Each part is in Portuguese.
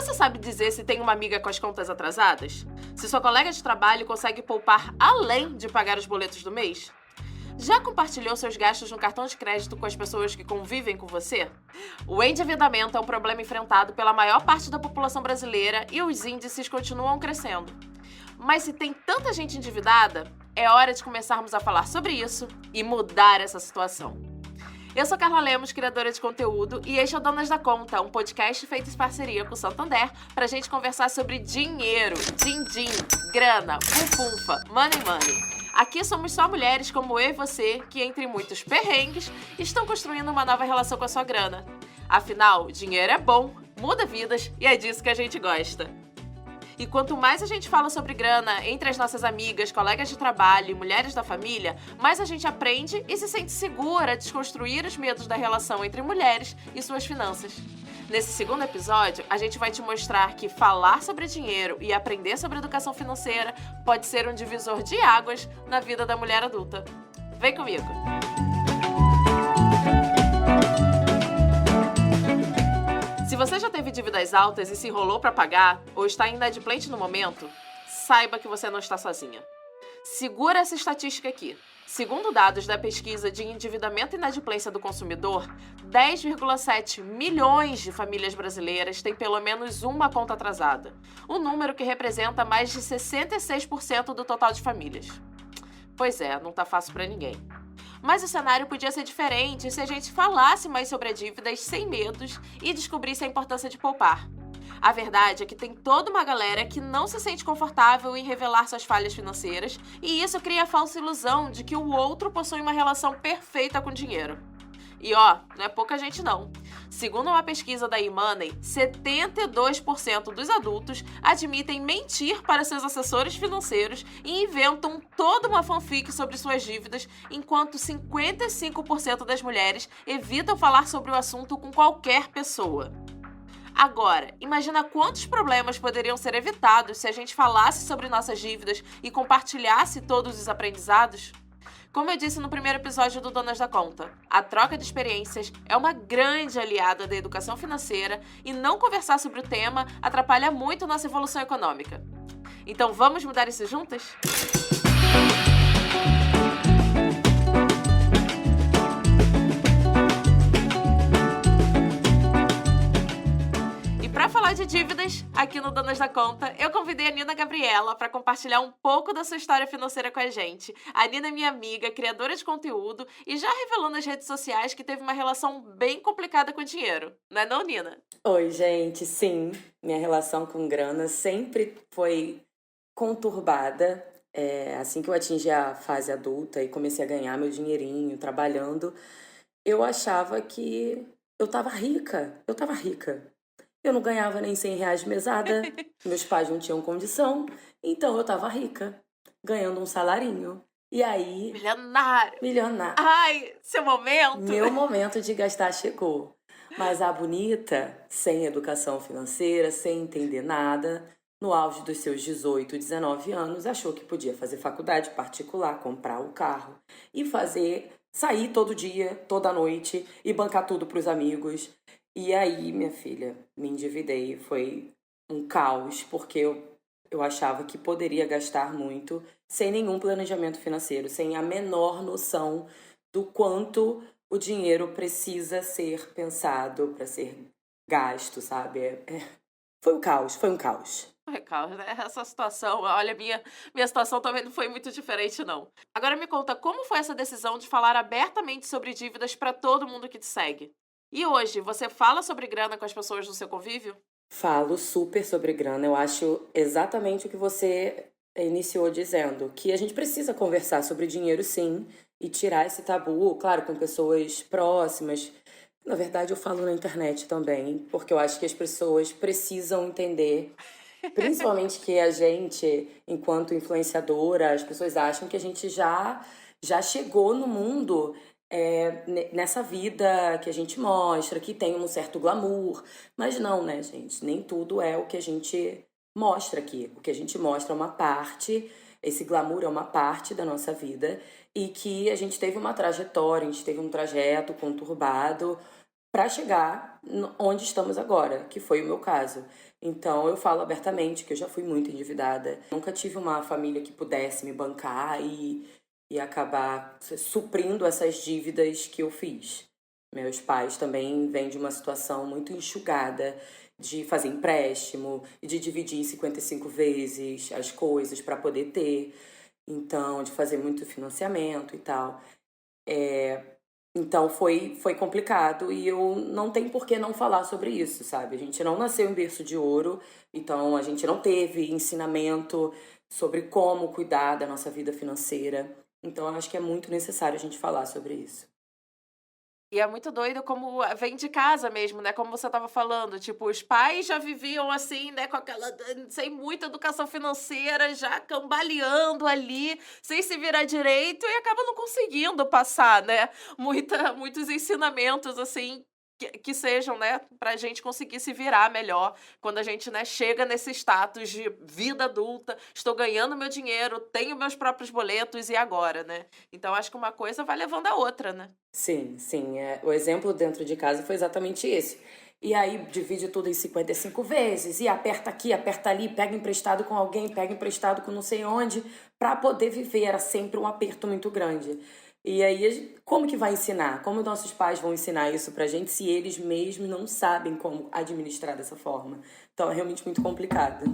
Você sabe dizer se tem uma amiga com as contas atrasadas? Se sua colega de trabalho consegue poupar além de pagar os boletos do mês? Já compartilhou seus gastos no cartão de crédito com as pessoas que convivem com você? O endividamento é um problema enfrentado pela maior parte da população brasileira e os índices continuam crescendo. Mas se tem tanta gente endividada, é hora de começarmos a falar sobre isso e mudar essa situação. Eu sou Carla Lemos, criadora de conteúdo, e este é o Donas da Conta, um podcast feito em parceria com o Santander pra gente conversar sobre dinheiro, din-din, grana, funfunfa, money. Aqui somos só mulheres como eu e você que, entre muitos perrengues, estão construindo uma nova relação com a sua grana. Afinal, dinheiro é bom, muda vidas e é disso que a gente gosta. E quanto mais a gente fala sobre grana entre as nossas amigas, colegas de trabalho e mulheres da família, mais a gente aprende e se sente segura a desconstruir os medos da relação entre mulheres e suas finanças. Nesse segundo episódio, a gente vai te mostrar que falar sobre dinheiro e aprender sobre educação financeira pode ser um divisor de águas na vida da mulher adulta. Vem comigo! Se você já teve dívidas altas e se enrolou para pagar, ou está inadimplente no momento, saiba que você não está sozinha. Segura essa estatística aqui. Segundo dados da pesquisa de endividamento e inadimplência do consumidor, 10,7 milhões de famílias brasileiras têm pelo menos uma conta atrasada, um número que representa mais de 66% do total de famílias. Pois é, não tá fácil para ninguém. Mas o cenário podia ser diferente se a gente falasse mais sobre as dívidas sem medos e descobrisse a importância de poupar. A verdade é que tem toda uma galera que não se sente confortável em revelar suas falhas financeiras e isso cria a falsa ilusão de que o outro possui uma relação perfeita com o dinheiro. E ó, não é pouca gente não. Segundo uma pesquisa da eMoney, 72% dos adultos admitem mentir para seus assessores financeiros e inventam toda uma fanfic sobre suas dívidas, enquanto 55% das mulheres evitam falar sobre o assunto com qualquer pessoa. Agora, imagina quantos problemas poderiam ser evitados se a gente falasse sobre nossas dívidas e compartilhasse todos os aprendizados? Como eu disse no primeiro episódio do Donas da Conta, a troca de experiências é uma grande aliada da educação financeira e não conversar sobre o tema atrapalha muito nossa evolução econômica. Então vamos mudar isso juntas? Para falar de dívidas, aqui no Donas da Conta, eu convidei a Nina Gabriela para compartilhar um pouco da sua história financeira com a gente. A Nina é minha amiga, criadora de conteúdo e já revelou nas redes sociais que teve uma relação bem complicada com o dinheiro. Não é não, Nina? Oi, gente. Sim, minha relação com grana sempre foi conturbada. Assim que eu atingi a fase adulta e comecei a ganhar meu dinheirinho trabalhando, eu achava que eu tava rica. Eu não ganhava nem R$100 de mesada, meus pais não tinham condição, então eu tava rica, ganhando um salarinho. E aí... Milionário. Ai, seu momento! Meu momento de gastar chegou. Mas a bonita, sem educação financeira, sem entender nada, no auge dos seus 18, 19 anos, achou que podia fazer faculdade particular, comprar o carro e sair todo dia, toda noite e bancar tudo pros amigos. E aí, minha filha, me endividei, foi um caos, porque eu achava que poderia gastar muito sem nenhum planejamento financeiro, sem a menor noção do quanto o dinheiro precisa ser pensado para ser gasto, sabe? Foi um caos. Foi caos, né? Essa situação, olha, minha situação também não foi muito diferente, não. Agora me conta, como foi essa decisão de falar abertamente sobre dívidas para todo mundo que te segue? E hoje, você fala sobre grana com as pessoas do seu convívio? Falo super sobre grana. Eu acho exatamente o que você iniciou dizendo, que a gente precisa conversar sobre dinheiro, sim, e tirar esse tabu, claro, com pessoas próximas. Na verdade, eu falo na internet também, porque eu acho que as pessoas precisam entender, principalmente que a gente, enquanto influenciadora, as pessoas acham que a gente já chegou no mundo nessa vida que a gente mostra, que tem um certo glamour. Mas não, né, gente? Nem tudo é o que a gente mostra aqui. O que a gente mostra é uma parte, esse glamour é uma parte da nossa vida e que a gente teve uma trajetória, a gente teve um trajeto conturbado, para chegar onde estamos agora, que foi o meu caso. Então eu falo abertamente que eu já fui muito endividada. Nunca tive uma família que pudesse me bancar e acabar suprindo essas dívidas que eu fiz. Meus pais também vêm de uma situação muito enxugada de fazer empréstimo, de dividir em 55 vezes as coisas para poder ter, então de fazer muito financiamento e tal. Então foi complicado e eu não tenho por que não falar sobre isso, sabe? A gente não nasceu em berço de ouro, então a gente não teve ensinamento sobre como cuidar da nossa vida financeira. Então eu acho que é muito necessário a gente falar sobre isso. E é muito doido como vem de casa mesmo, né, como você estava falando, tipo, os pais já viviam assim, né, com aquela sem muita educação financeira, já cambaleando ali, sem se virar direito e acaba não conseguindo passar, né, muitos ensinamentos, assim, que sejam, né, pra gente conseguir se virar melhor quando a gente, né, chega nesse status de vida adulta, estou ganhando meu dinheiro, tenho meus próprios boletos e agora, né. Então acho que uma coisa vai levando a outra, né. Sim, sim. O exemplo dentro de casa foi exatamente esse. E aí divide tudo em 55 vezes, e aperta aqui, aperta ali, pega emprestado com alguém, pega emprestado com não sei onde, para poder viver. Era sempre um aperto muito grande. E aí, como que vai ensinar? Como nossos pais vão ensinar isso pra gente se eles mesmos não sabem como administrar dessa forma? Então é realmente muito complicado.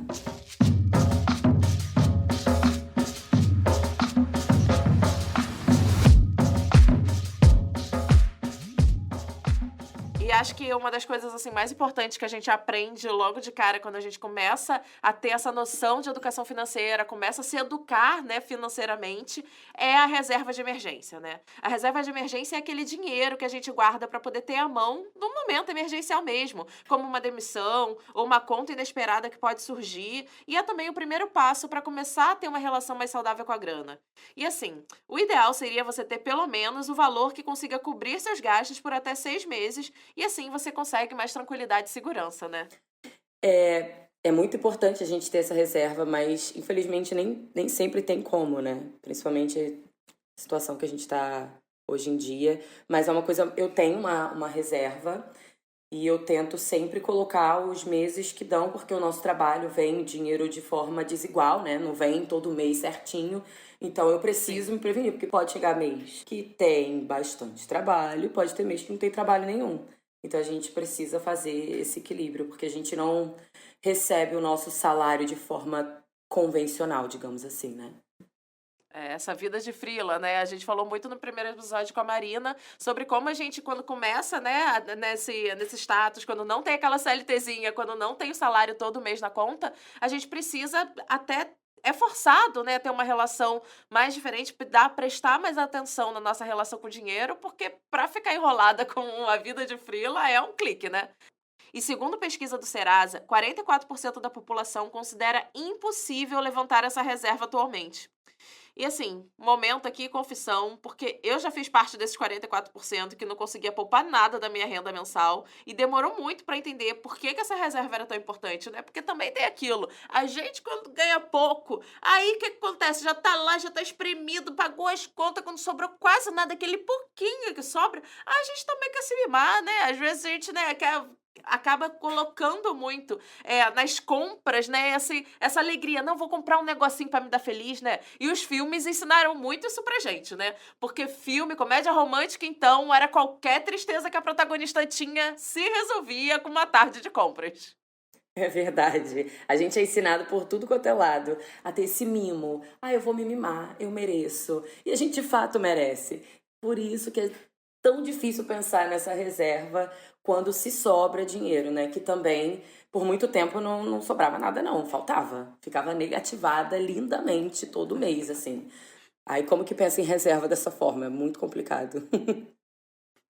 E acho que uma das coisas, assim, mais importantes que a gente aprende logo de cara quando a gente começa a ter essa noção de educação financeira, começa a se educar, né, financeiramente, é a reserva de emergência, né. A reserva de emergência é aquele dinheiro que a gente guarda para poder ter à mão no momento emergencial mesmo, como uma demissão ou uma conta inesperada que pode surgir, e é também o primeiro passo para começar a ter uma relação mais saudável com a grana. E assim, o ideal seria você ter pelo menos o valor que consiga cobrir seus gastos por até 6 meses e assim você consegue mais tranquilidade e segurança, né. É muito importante a gente ter essa reserva, mas infelizmente nem sempre tem como, né? Principalmente a situação que a gente está hoje em dia. Mas é uma coisa, eu tenho uma reserva e eu tento sempre colocar os meses que dão, porque o nosso trabalho vem dinheiro de forma desigual, né? Não vem todo mês certinho. Então eu preciso Sim. me prevenir, porque pode chegar mês que tem bastante trabalho, pode ter mês que não tem trabalho nenhum. Então a gente precisa fazer esse equilíbrio, porque a gente não recebe o nosso salário de forma convencional, digamos assim, né? É, essa vida de freela, né, a gente falou muito no primeiro episódio com a Marina, sobre como a gente quando começa, né, nesse status, quando não tem aquela CLTzinha, quando não tem o salário todo mês na conta, a gente precisa até é forçado, né, ter uma relação mais diferente, prestar mais atenção na nossa relação com o dinheiro, porque para ficar enrolada com a vida de freela é um clique, né. E segundo pesquisa do Serasa, 44% da população considera impossível levantar essa reserva atualmente. E assim, momento aqui, confissão, porque eu já fiz parte desses 44% que não conseguia poupar nada da minha renda mensal e demorou muito para entender por que que essa reserva era tão importante, né? Porque também tem aquilo, a gente quando ganha pouco, aí o que que acontece? Já tá lá, já tá espremido, pagou as contas, quando sobrou quase nada, aquele pouquinho que sobra, a gente também quer se mimar, né? Às vezes a gente, né, quer acaba colocando muito, nas compras, né, essa alegria, "Não, vou comprar um negocinho pra me dar feliz", né. E os filmes ensinaram muito isso pra gente, né, porque filme, comédia romântica, então, era qualquer tristeza que a protagonista tinha, se resolvia com uma tarde de compras. É verdade. A gente é ensinado por tudo quanto é lado a ter esse mimo. Ah, eu vou me mimar, eu mereço. E a gente de fato merece. Por isso que é tão difícil pensar nessa reserva quando se sobra dinheiro, né? Que também, por muito tempo, não sobrava nada, não. Faltava. Ficava negativada lindamente todo mês, assim. Aí, como que pensa em reserva dessa forma? É muito complicado.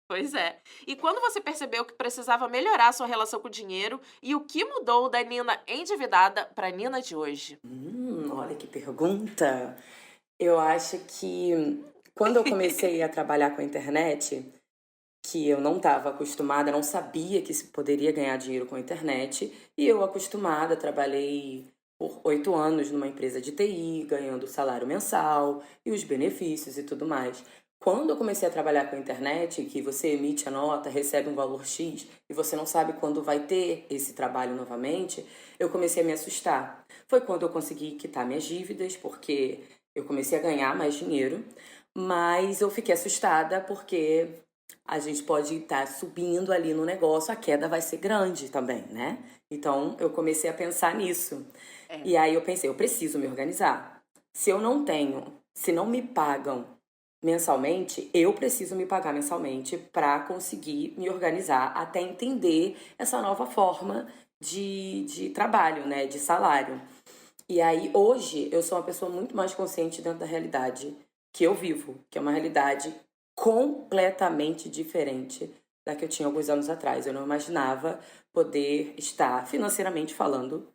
Pois é. E quando você percebeu que precisava melhorar sua relação com o dinheiro e o que mudou da Nina endividada pra Nina de hoje? Olha que pergunta. Eu acho que quando eu comecei a trabalhar com a internet, que eu não estava acostumada, não sabia que se poderia ganhar dinheiro com a internet, e eu acostumada, trabalhei por 8 anos numa empresa de TI, ganhando salário mensal e os benefícios e tudo mais. Quando eu comecei a trabalhar com a internet, que você emite a nota, recebe um valor X e você não sabe quando vai ter esse trabalho novamente, eu comecei a me assustar. Foi quando eu consegui quitar minhas dívidas, porque eu comecei a ganhar mais dinheiro, mas eu fiquei assustada porque a gente pode estar subindo ali no negócio, a queda vai ser grande também, né? Então eu comecei a pensar nisso. É. E aí eu pensei, eu preciso me organizar. Se eu não tenho, se não me pagam mensalmente, eu preciso me pagar mensalmente para conseguir me organizar até entender essa nova forma de trabalho, né? De salário. E aí, hoje, eu sou uma pessoa muito mais consciente dentro da realidade que eu vivo, que é uma realidade completamente diferente da que eu tinha alguns anos atrás. Eu não imaginava poder estar, financeiramente falando,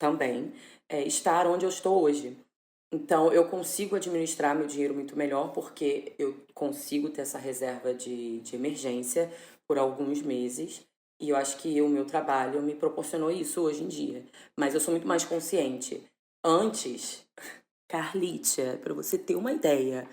também, estar onde eu estou hoje. Então, eu consigo administrar meu dinheiro muito melhor porque eu consigo ter essa reserva de emergência por alguns meses. E eu acho que o meu trabalho me proporcionou isso hoje em dia. Mas eu sou muito mais consciente. Antes, Carlitia, para você ter uma ideia,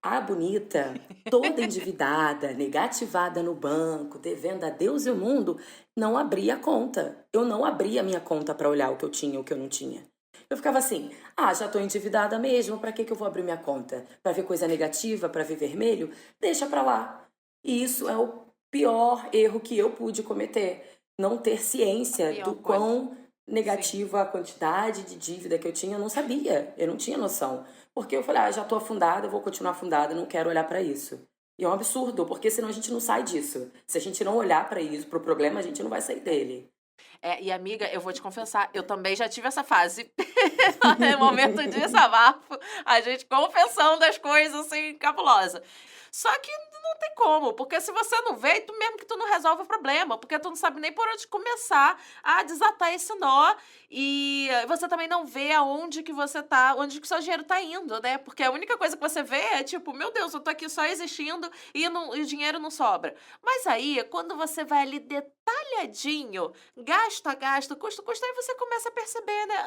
a bonita, toda endividada, negativada no banco, devendo a Deus e o mundo, não abria a conta. Eu não abria a minha conta para olhar o que eu tinha e o que eu não tinha. Eu ficava assim, já tô endividada mesmo, para que eu vou abrir minha conta? Para ver coisa negativa, para ver vermelho? Deixa para lá. E isso é o pior erro que eu pude cometer. Não ter ciência Pior do coisa. quão negativa a quantidade de dívida que eu tinha. Eu não sabia, eu não tinha noção. Porque eu falei, já tô afundada, eu vou continuar afundada, não quero olhar para isso. E é um absurdo, porque senão a gente não sai disso. Se a gente não olhar para isso, pro problema, a gente não vai sair dele. E amiga, eu vou te confessar, eu também já tive essa fase. É momento de desabafo, a gente confessando as coisas assim, cabulosa. Só que não tem como, porque se você não vê, tu mesmo que tu não resolve o problema, porque tu não sabe nem por onde começar a desatar esse nó e você também não vê aonde que você tá, onde que o seu dinheiro tá indo, né? Porque a única coisa que você vê é tipo, meu Deus, eu tô aqui só existindo e o dinheiro não sobra. Mas aí, quando você vai ali detalhadinho, gasto a gasto, custo a custo, aí você começa a perceber, né?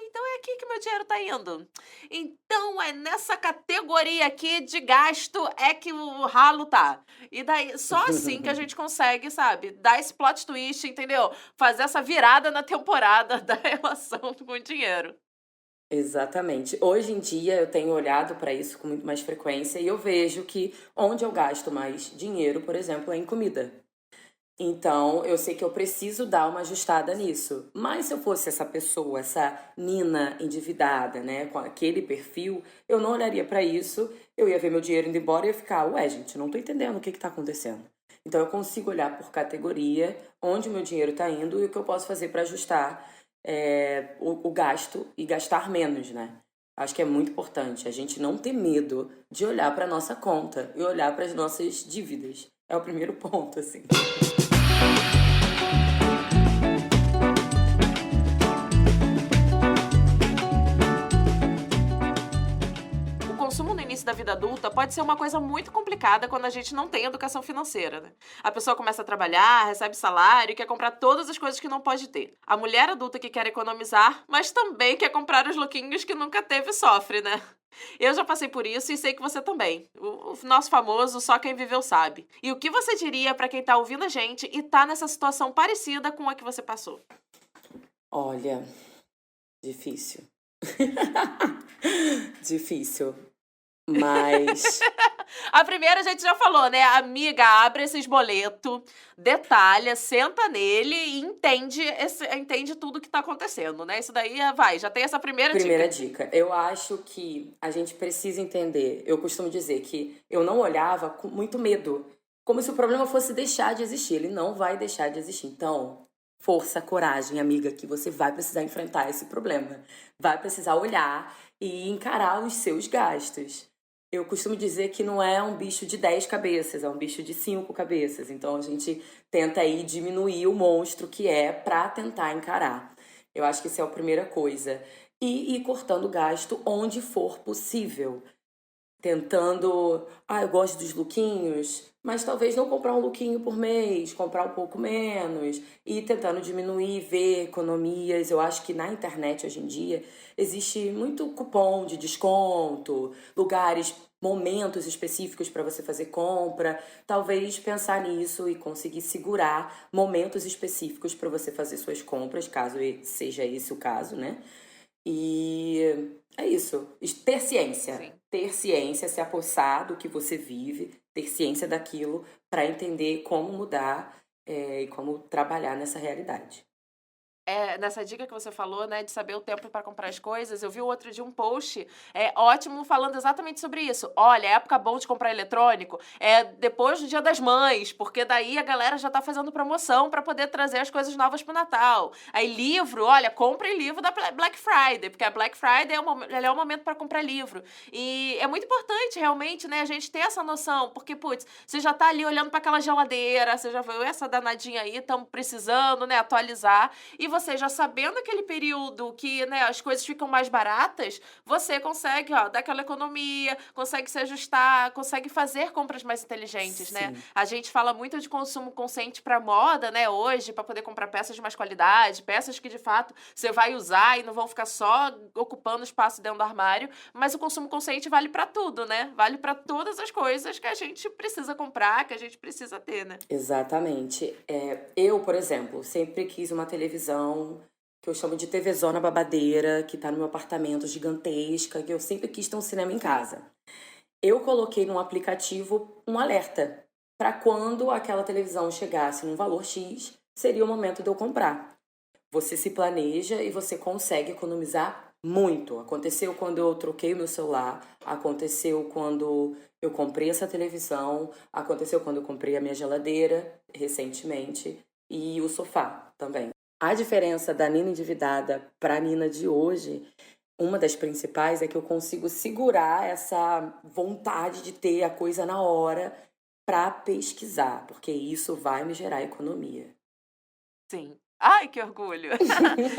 Então é aqui que meu dinheiro tá indo. Então é nessa categoria aqui de gasto é que o ralo tá. E daí, só assim que a gente consegue, sabe, dar esse plot twist, entendeu? Fazer essa virada na temporada da relação com o dinheiro. Exatamente. Hoje em dia eu tenho olhado para isso com muito mais frequência e eu vejo que onde eu gasto mais dinheiro, por exemplo, é em comida. Então, eu sei que eu preciso dar uma ajustada nisso. Mas se eu fosse essa pessoa, essa Nina endividada, né, com aquele perfil, eu não olharia para isso, eu ia ver meu dinheiro indo embora e ia ficar, ué, gente, não tô entendendo o que tá acontecendo. Então, eu consigo olhar por categoria, onde o meu dinheiro tá indo e o que eu posso fazer para ajustar o gasto e gastar menos, né? Acho que é muito importante a gente não ter medo de olhar para nossa conta e olhar para as nossas dívidas. É o primeiro ponto, assim. O consumo no início da vida adulta pode ser uma coisa muito complicada quando a gente não tem educação financeira, né? A pessoa começa a trabalhar, recebe salário e quer comprar todas as coisas que não pode ter. A mulher adulta que quer economizar, mas também quer comprar os lookinhos que nunca teve sofre, né? Eu já passei por isso e sei que você também. O nosso famoso só quem viveu sabe. E o que você diria pra quem tá ouvindo a gente e tá nessa situação parecida com a que você passou? Olha, difícil. Difícil. Mas A primeira a gente já falou, né? Amiga, abre esses boletos, detalha, senta nele e entende tudo que tá acontecendo, né? Isso daí vai, já tem essa primeira primeira dica. dica, eu acho que a gente precisa entender. Eu costumo dizer que eu não olhava com muito medo, como se o problema fosse deixar de existir. Ele não vai deixar de existir. Então, força, coragem, amiga, que você vai precisar enfrentar esse problema. Vai precisar olhar e encarar os seus gastos. Eu costumo dizer que não é um bicho de 10 cabeças, é um bicho de 5 cabeças. Então a gente tenta aí diminuir o monstro que é pra tentar encarar. Eu acho que isso é a primeira coisa. E ir cortando gasto onde for possível. Tentando, eu gosto dos lookinhos, mas talvez não comprar um lookinho por mês, comprar um pouco menos, e tentando diminuir, ver economias. Eu acho que na internet hoje em dia existe muito cupom de desconto, lugares momentos específicos para você fazer compra. Talvez pensar nisso e conseguir segurar momentos específicos para você fazer suas compras, caso seja esse o caso, né? E é isso. Ter ciência. Sim. Ter ciência, se apossar do que você vive, ter ciência daquilo para entender como mudar e como trabalhar nessa realidade. Nessa dica que você falou, né, de saber o tempo para comprar as coisas, eu vi outro dia um post ótimo falando exatamente sobre isso. Olha, é época bom de comprar eletrônico é depois do Dia das Mães, porque daí a galera já tá fazendo promoção para poder trazer as coisas novas pro Natal. Aí livro, olha, compre livro da Black Friday, porque a Black Friday é o momento para comprar livro. E é muito importante realmente, né, a gente ter essa noção, porque putz, você já tá ali olhando para aquela geladeira, você já viu essa danadinha aí, estamos precisando, né, atualizar, e você já sabendo aquele período que, né, as coisas ficam mais baratas, você consegue, ó, dar aquela economia, consegue se ajustar, consegue fazer compras mais inteligentes, né? Sim. A gente fala muito de consumo consciente para moda, né, hoje, para poder comprar peças de mais qualidade, peças que de fato você vai usar e não vão ficar só ocupando espaço dentro do armário, mas o consumo consciente vale para tudo, né? Vale para todas as coisas que a gente precisa comprar, que a gente precisa ter, né? Exatamente. Eu, por exemplo, sempre quis uma televisão que eu chamo de TVzona babadeira, que tá no meu apartamento gigantesca, que eu sempre quis ter um cinema em casa. Eu coloquei num aplicativo um alerta para quando aquela televisão chegasse num valor X, seria o momento de eu comprar. Você se planeja e você consegue economizar muito. Aconteceu quando eu troquei o meu celular, aconteceu quando eu comprei essa televisão, aconteceu quando eu comprei a minha geladeira recentemente e o sofá também. A diferença da Nina endividada para a Nina de hoje, uma das principais é que eu consigo segurar essa vontade de ter a coisa na hora para pesquisar, porque isso vai me gerar economia. Sim. Ai, que orgulho.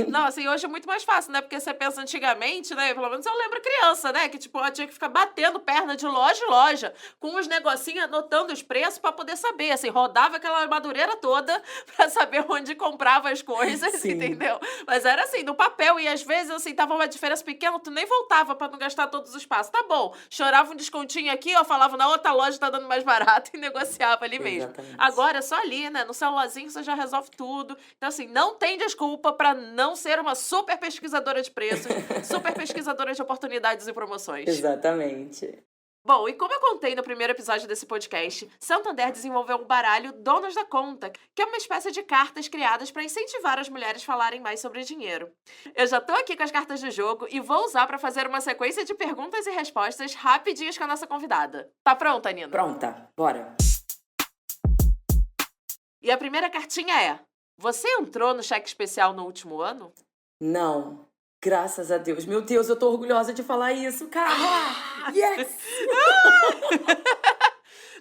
Não, assim, hoje é muito mais fácil, né? Porque você pensa antigamente, né? Pelo menos eu lembro criança, né? Que, tipo, ela tinha que ficar batendo perna de loja em loja, com os negocinhos anotando os preços pra poder saber. Assim, rodava aquela madureira toda pra saber onde comprava as coisas, Sim. entendeu? Mas era assim, no papel. E às vezes, assim, tava uma diferença pequena, tu nem voltava pra não gastar todos os passos. Tá bom, chorava um descontinho aqui, ó, falava na outra loja tá dando mais barato e negociava ali mesmo. Exatamente. Agora é só ali, né? No celularzinho você já resolve tudo. Então, assim, não tem desculpa pra não ser uma super pesquisadora de preços, super pesquisadora de oportunidades e promoções. Exatamente. Bom, e como eu contei no primeiro episódio desse podcast, Santander desenvolveu um baralho Donas da Conta, que é uma espécie de cartas criadas para incentivar as mulheres a falarem mais sobre dinheiro. Eu já tô aqui com as cartas do jogo e vou usar para fazer uma sequência de perguntas e respostas rapidinhas com a nossa convidada. Tá pronta, Nina? Pronta, bora. E a primeira cartinha é: você entrou no cheque especial no último ano? Não. Graças a Deus. Meu Deus, eu tô orgulhosa de falar isso, Carla! Yes!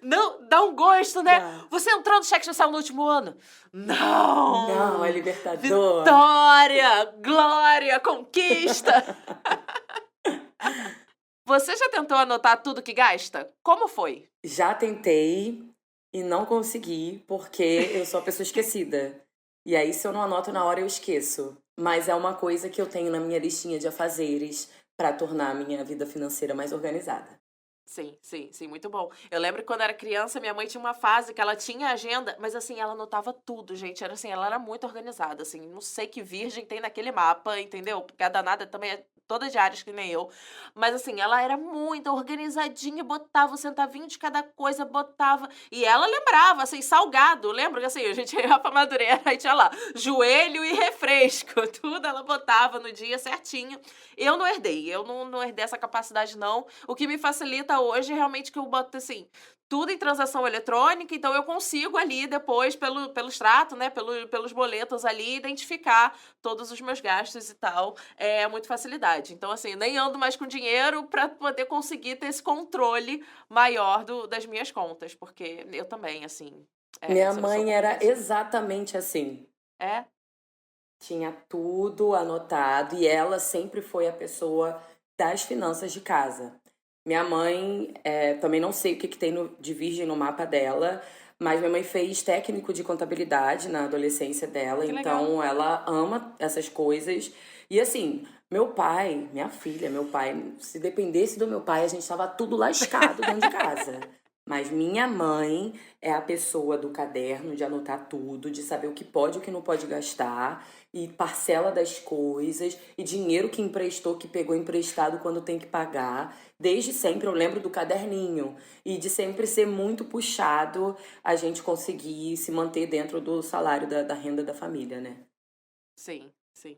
Não, dá um gosto, né? Dá. Você entrou no cheque especial no último ano? Não! Não, é libertador. Vitória! Glória! Conquista! Você já tentou anotar tudo que gasta? Como foi? Já tentei e não consegui, porque eu sou uma pessoa esquecida. E aí, se eu não anoto na hora, eu esqueço. Mas é uma coisa que eu tenho na minha listinha de afazeres para tornar a minha vida financeira mais organizada. Sim, sim, sim, muito bom. Eu lembro que quando era criança, minha mãe tinha uma fase que ela tinha agenda, mas assim, ela anotava tudo, gente. Era assim, ela era muito organizada, assim, não sei que virgem tem naquele mapa, entendeu? Porque a danada também é toda de áreas que nem eu. Mas assim, ela era muito organizadinha, botava o centavinho de cada coisa, botava. E ela lembrava, assim, salgado. Lembra que assim, a gente ia pra Madureira e tinha lá, joelho e refresco. Tudo ela botava no dia certinho. Eu não herdei, eu não herdei essa capacidade, não. O que me facilita hoje é realmente que eu boto, assim, tudo em transação eletrônica, então eu consigo ali depois, pelo extrato, né, pelos boletos ali, identificar todos os meus gastos e tal. É muita facilidade. Então, assim, nem ando mais com dinheiro para poder conseguir ter esse controle maior das minhas contas, porque eu também, assim... Minha sou mãe como era isso. exatamente assim. É? Tinha tudo anotado e ela sempre foi a pessoa das finanças de casa. Minha mãe, também não sei o que tem de virgem no mapa dela, Mas minha mãe fez técnico de contabilidade na adolescência dela, Que legal. então ela ama essas coisas. E assim, meu pai, minha filha, meu pai, se dependesse do meu pai, a gente tava tudo lascado dentro de casa. Mas minha mãe é a pessoa do caderno, de anotar tudo, de saber o que pode e o que não pode gastar, e parcela das coisas, e dinheiro que emprestou, que pegou emprestado quando tem que pagar. Desde sempre eu lembro do caderninho e de sempre ser muito puxado a gente conseguir se manter dentro do salário da renda da família, né? Sim, sim.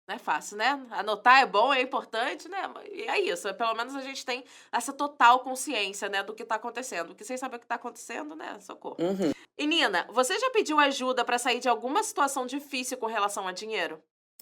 Não é fácil, né? Anotar é bom, é importante, né? E é isso. Pelo menos a gente tem essa total consciência, né, do que tá acontecendo. Porque sem saber o que tá acontecendo, né? Socorro. Uhum. E Nina, você já pediu ajuda pra sair de alguma situação difícil com relação a dinheiro?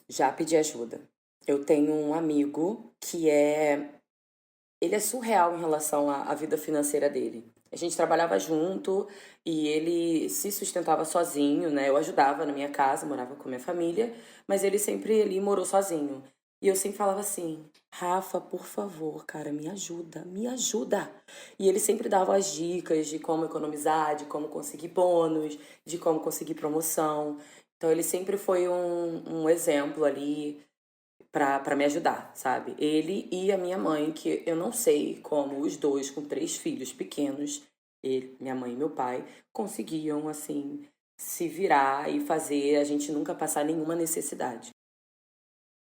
Já pedi ajuda. Eu tenho um amigo que ele é surreal em relação à vida financeira dele. A gente trabalhava junto e ele se sustentava sozinho, né? Eu ajudava na minha casa, morava com a minha família, mas ele sempre ali morou sozinho. E eu sempre falava assim: Rafa, por favor, cara, me ajuda, me ajuda. E ele sempre dava as dicas de como economizar, de como conseguir bônus, de como conseguir promoção. Então ele sempre foi um exemplo ali pra me ajudar, sabe? Ele e a minha mãe, que eu não sei como os dois, com 3 filhos pequenos, ele, minha mãe e meu pai, conseguiam, assim, se virar e fazer a gente nunca passar nenhuma necessidade.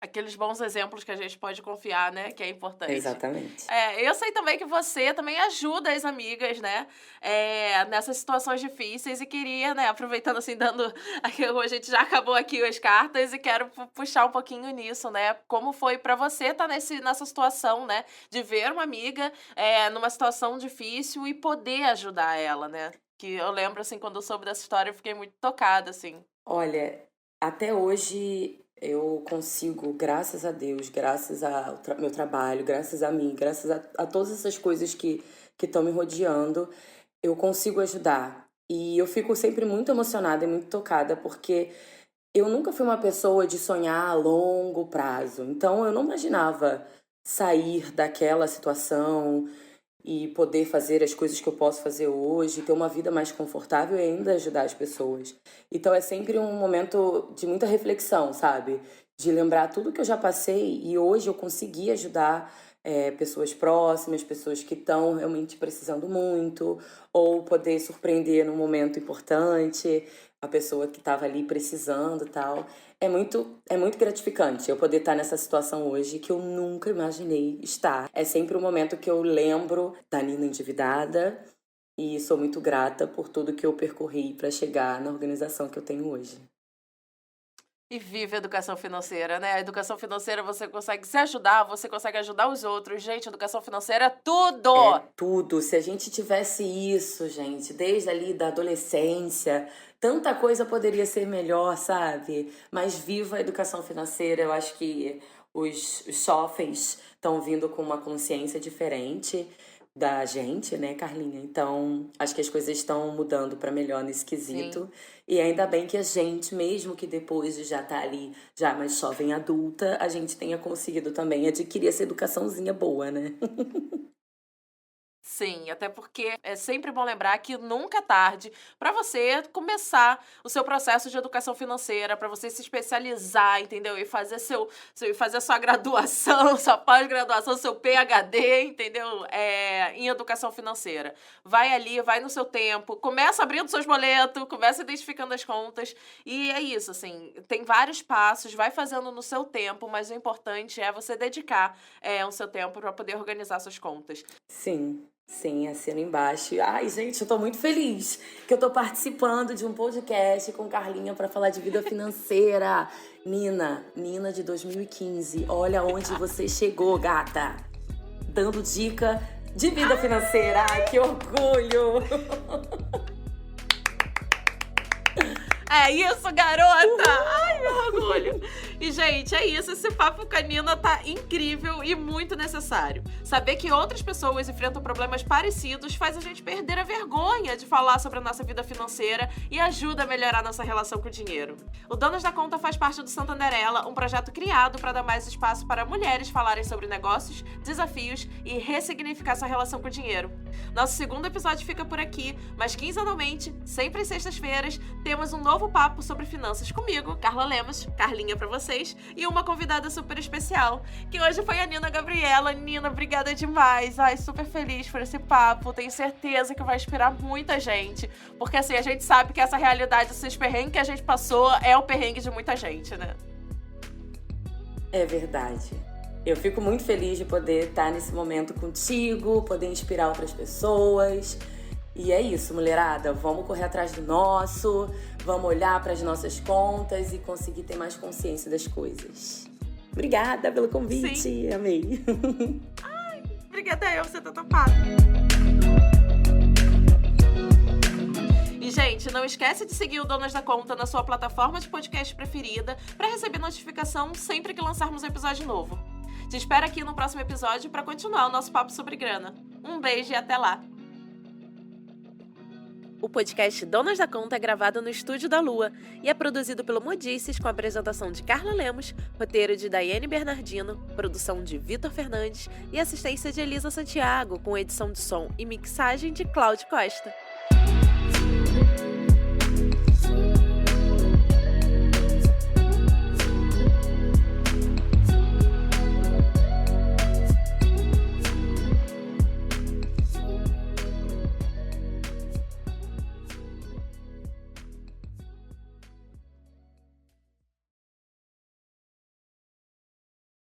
Aqueles bons exemplos que a gente pode confiar, né? Que é importante. Exatamente. Eu sei também que você também ajuda as amigas, né? Nessas situações difíceis e queria, né? Aproveitando assim, dando. A gente já acabou aqui as cartas e quero puxar um pouquinho nisso, né? Como foi pra você estar nessa situação, né? De ver uma amiga numa situação difícil e poder ajudar ela, né? Que eu lembro, assim, quando eu soube dessa história, eu fiquei muito tocada, assim. Olha, até hoje eu consigo, graças a Deus, graças ao meu trabalho, graças a mim, graças a todas essas coisas que estão me rodeando, eu consigo ajudar. E eu fico sempre muito emocionada e muito tocada, porque eu nunca fui uma pessoa de sonhar a longo prazo. Então eu não imaginava sair daquela situação e poder fazer as coisas que eu posso fazer hoje, ter uma vida mais confortável e ainda ajudar as pessoas. Então é sempre um momento de muita reflexão, sabe? De lembrar tudo que eu já passei e hoje eu consegui ajudar pessoas próximas, pessoas que estão realmente precisando muito, ou poder surpreender num momento importante a pessoa que estava ali precisando e tal. É muito gratificante eu poder estar nessa situação hoje que eu nunca imaginei estar. É sempre um momento que eu lembro da Nina endividada e sou muito grata por tudo que eu percorri para chegar na organização que eu tenho hoje. E vive a educação financeira, né? A educação financeira você consegue se ajudar, você consegue ajudar os outros. Gente, educação financeira é tudo! É tudo. Se a gente tivesse isso, gente, desde ali da adolescência, tanta coisa poderia ser melhor, sabe? Mas viva a educação financeira. Eu acho que os jovens estão vindo com uma consciência diferente da gente, né, Carlinha? Então, acho que as coisas estão mudando para melhor nesse Sim. quesito. E ainda bem que a gente, mesmo que depois de já estar ali, já mais jovem adulta, a gente tenha conseguido também adquirir essa educaçãozinha boa, né? Sim, até porque é sempre bom lembrar que nunca é tarde para você começar o seu processo de educação financeira, para você se especializar, entendeu? E fazer fazer a sua graduação, sua pós-graduação, seu PhD, entendeu? Em educação financeira. Vai ali, vai no seu tempo, começa abrindo seus boletos, começa identificando as contas. E é isso, assim, tem vários passos, vai fazendo no seu tempo, mas o importante é você dedicar o seu tempo para poder organizar suas contas. Sim, sim, assina embaixo. Ai, gente, eu tô muito feliz que eu tô participando de um podcast com Carlinha para falar de vida financeira. Nina de 2015, olha onde você chegou, gata. Dando dica de vida financeira. Ai, que orgulho! É isso, garota! Ai, meu orgulho! E, gente, é isso. Esse papo com a Nina tá incrível e muito necessário. Saber que outras pessoas enfrentam problemas parecidos faz a gente perder a vergonha de falar sobre a nossa vida financeira e ajuda a melhorar nossa relação com o dinheiro. O Donas da Conta faz parte do Santanderela, um projeto criado para dar mais espaço para mulheres falarem sobre negócios, desafios e ressignificar sua relação com o dinheiro. Nosso segundo episódio fica por aqui, mas quinzenalmente, sempre às sextas-feiras, temos um novo papo sobre finanças comigo, Carla Lemos, Carlinha pra vocês, e uma convidada super especial, que hoje foi a Nina Gabriela. Nina, obrigada demais. Ai, super feliz por esse papo. Tenho certeza que vai inspirar muita gente, porque assim, a gente sabe que essa realidade, esses perrengues que a gente passou, é o perrengue de muita gente, né? É verdade. Eu fico muito feliz de poder estar nesse momento contigo, poder inspirar outras pessoas. E é isso, mulherada. Vamos correr atrás do nosso, vamos olhar para as nossas contas e conseguir ter mais consciência das coisas. Obrigada pelo convite. Sim. Amei. Ai, obrigada eu, você tá topado. E, gente, não esquece de seguir o Donas da Conta na sua plataforma de podcast preferida para receber notificação sempre que lançarmos um episódio novo. Te espero aqui no próximo episódio para continuar o nosso papo sobre grana. Um beijo e até lá! O podcast Donas da Conta é gravado no Estúdio da Lua e é produzido pelo Modices com a apresentação de Carla Lemos, roteiro de Daiane Bernardino, produção de Vitor Fernandes e assistência de Elisa Santiago, com edição de som e mixagem de Cláudio Costa.